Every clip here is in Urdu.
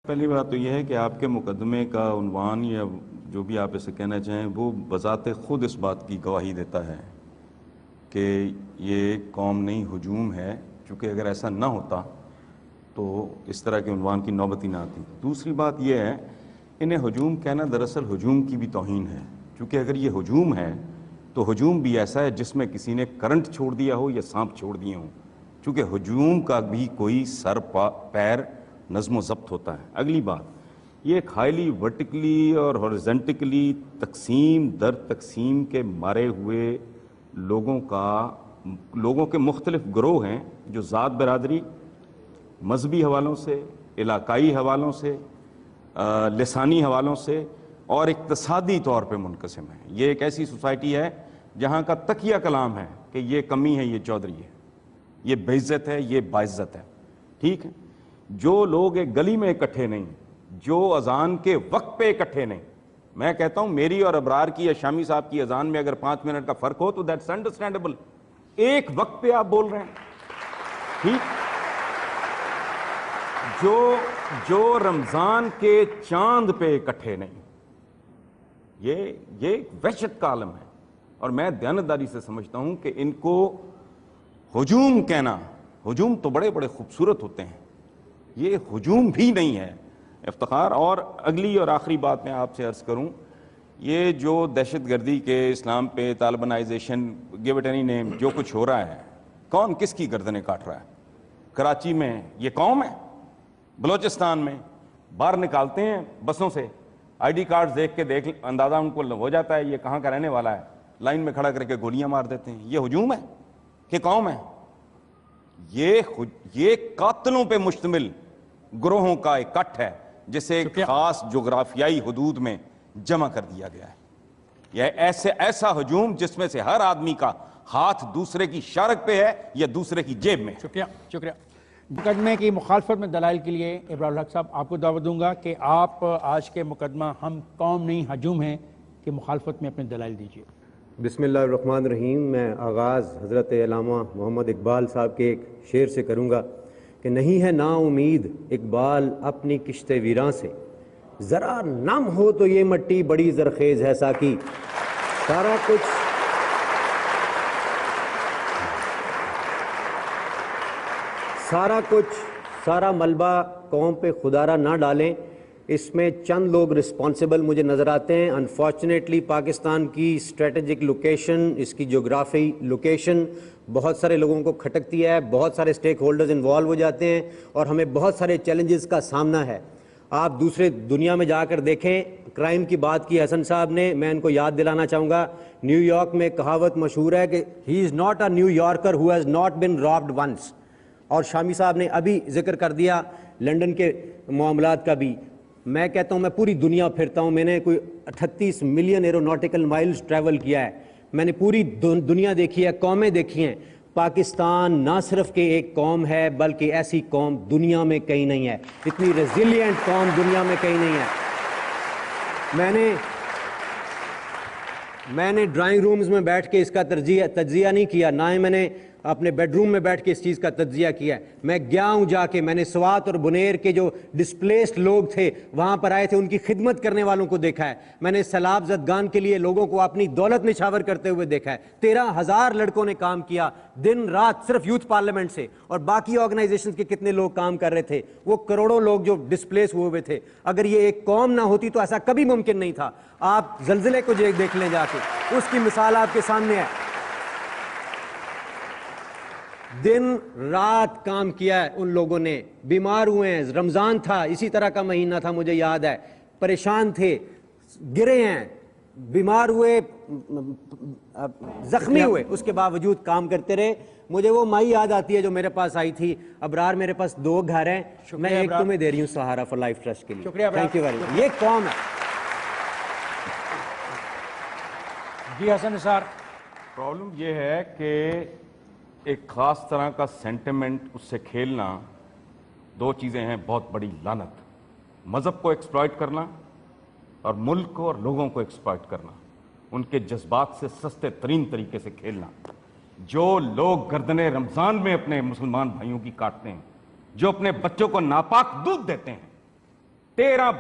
پہلی بات تو یہ ہے کہ آپ کے مقدمے کا عنوان یا جو بھی آپ اسے کہنا چاہیں وہ بذات خود اس بات کی گواہی دیتا ہے کہ یہ قوم نہیں ہجوم ہے، چونکہ اگر ایسا نہ ہوتا تو اس طرح کے عنوان کی نوبت ہی نہ آتی۔ دوسری بات یہ ہے، انہیں ہجوم کہنا دراصل ہجوم کی بھی توہین ہے، چونکہ اگر یہ ہجوم ہے تو ہجوم بھی ایسا ہے جس میں کسی نے کرنٹ چھوڑ دیا ہو یا سانپ چھوڑ دیے ہوں، چونکہ ہجوم کا بھی کوئی سر پیر نظم و ضبط ہوتا ہے۔ اگلی بات، یہ ایک ہائیلی ورٹیکلی اور ہورزنٹیکلی تقسیم در تقسیم کے مارے ہوئے لوگوں کے مختلف گروہ ہیں جو ذات برادری، مذہبی حوالوں سے، علاقائی حوالوں سے، لسانی حوالوں سے اور اقتصادی طور پہ منقسم ہیں۔ یہ ایک ایسی سوسائٹی ہے جہاں کا تکیہ کلام ہے کہ یہ کمی ہے، یہ چودھری ہے، یہ بے عزت ہے، یہ باعزت ہے، ٹھیک ہے۔ جو لوگ ایک گلی میں اکٹھے نہیں، جو اذان کے وقت پہ اکٹھے نہیں، میں کہتا ہوں میری اور ابرار کی یا شامی صاحب کی اذان میں اگر 5 منٹ کا فرق ہو تو دیٹس انڈرسٹینڈیبل، ایک وقت پہ آپ بول رہے ہیں، ٹھیک۔ جو رمضان کے چاند پہ اکٹھے نہیں، یہ ایک وحشت کا عالم ہے، اور میں دیانتداری سے سمجھتا ہوں کہ ان کو ہجوم کہنا، ہجوم تو بڑے بڑے خوبصورت ہوتے ہیں، یہ ہجوم بھی نہیں ہے، افتخار۔ اور اگلی اور آخری بات میں آپ سے عرض کروں، یہ جو دہشت گردی کے اسلام پہ Talibanisation, give it any name, جو کچھ ہو رہا ہے، کون کس کی گردنیں کاٹ رہا ہے؟ کراچی میں یہ قوم ہے، بلوچستان میں باہر نکالتے ہیں بسوں سے، آئی ڈی کارڈ دیکھ کے اندازہ ان کو ہو جاتا ہے یہ کہاں کا رہنے والا ہے، لائن میں کھڑا کر کے گولیاں مار دیتے ہیں۔ یہ ہجوم ہے کہ قوم ہے؟ یہ قاتلوں پہ مشتمل گروہوں کا ایک کٹ ہے جسے ایک خاص جغرافیائی حدود میں جمع کر دیا گیا ہے۔ یہ ایسا ہجوم جس میں سے ہر آدمی کا ہاتھ دوسرے کی شارک پہ ہے یا دوسرے کی جیب میں۔ شکریہ۔ مقدمے کی مخالفت میں دلائل کے لیے ابرار الحق صاحب آپ کو دعوت دوں گا کہ آپ آج کے مقدمہ ہم قوم نہیں ہجوم ہیں کہ مخالفت میں اپنے دلائل دیجیے۔ بسم اللہ الرحمن الرحیم۔ میں آغاز حضرت علامہ محمد اقبال صاحب کے ایک شعر سے کروں گا کہ نہیں ہے نا امید اقبال اپنی کشت ویراں سے، ذرا نم ہو تو یہ مٹی بڑی زرخیز ہے ساکی، سارا ملبہ قوم پہ خدارہ نہ ڈالیں۔ اس میں چند لوگ رسپانسبل مجھے نظر آتے ہیں۔ انفارچونیٹلی پاکستان کی اسٹریٹجک لوکیشن، اس کی جغرافی لوکیشن بہت سارے لوگوں کو کھٹکتی ہے، بہت سارے سٹیک ہولڈرز انوالو ہو جاتے ہیں اور ہمیں بہت سارے چیلنجز کا سامنا ہے۔ آپ دوسرے دنیا میں جا کر دیکھیں، کرائم کی بات کی حسن صاحب نے، میں ان کو یاد دلانا چاہوں گا، نیو یارک میں کہاوت مشہور ہے کہ he is not a New Yorker who has not been robbed once, اور شامی صاحب نے ابھی ذکر کر دیا لنڈن کے معاملات کا بھی۔ میں کہتا ہوں میں پوری دنیا پھرتا ہوں، میں نے کوئی 38 ملین ایروناٹیکل مائلز ٹریول کیا ہے، میں نے پوری دنیا دیکھی ہے، قومیں دیکھی ہیں۔ پاکستان نہ صرف کہ ایک قوم ہے بلکہ ایسی قوم دنیا میں کہیں نہیں ہے، اتنی ریزیلینٹ قوم دنیا میں کہیں نہیں ہے۔ میں نے ڈرائنگ رومز میں بیٹھ کے اس کا تجزیہ نہیں کیا، نہ ہی میں نے اپنے بیڈ روم میں بیٹھ کے اس چیز کا تجزیہ کیا ہے۔ میں گیا ہوں جا کے، میں نے سوات اور بنیر کے جو ڈسپلیسڈ لوگ تھے وہاں پر آئے تھے، ان کی خدمت کرنے والوں کو دیکھا ہے۔ میں نے سیلاب زدگان کے لیے لوگوں کو اپنی دولت نچھاور کرتے ہوئے دیکھا ہے۔ 13,000 لڑکوں نے کام کیا دن رات، صرف یوتھ پارلیمنٹ سے، اور باقی آرگنائزیشنز کے کتنے لوگ کام کر رہے تھے، وہ کروڑوں لوگ جو ڈسپلیس ہوئے تھے۔ اگر یہ ایک قوم نہ ہوتی تو ایسا کبھی ممکن نہیں تھا۔ آپ زلزلے کو دیکھ لیں جا کے، اس کی مثال آپ کے سامنے ہے۔ دن رات کام کیا ہے ان لوگوں نے، بیمار ہوئے ہیں، رمضان تھا، اسی طرح کا مہینہ تھا مجھے یاد ہے، پریشان تھے، گرے ہیں، بیمار ہوئے، زخمی ہوئے، اس کے باوجود کام کرتے رہے۔ مجھے وہ مائی یاد آتی ہے جو میرے پاس آئی تھی، ابرار میرے پاس 2 گھر ہیں، میں ایک تمہیں دے رہی ہوں سہارا فار لائف ٹرسٹ کے لیے۔ Thank you very much. یہ قوم ہے۔ جی حسن نثار۔ پرابلم یہ ہے کہ ایک خاص طرح کا سینٹیمنٹ اس سے کھیلنا، 2 چیزیں ہیں بہت بڑی لعنت، مذہب کو ایکسپلائٹ کرنا اور ملک کو اور لوگوں کو ایکسپلائٹ کرنا، ان کے جذبات سے سستے ترین طریقے سے کھیلنا۔ جو لوگ گردنیں رمضان میں اپنے مسلمان بھائیوں کی کاٹتے ہیں، جو اپنے بچوں کو ناپاک دودھ دیتے ہیں، 13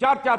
4-4,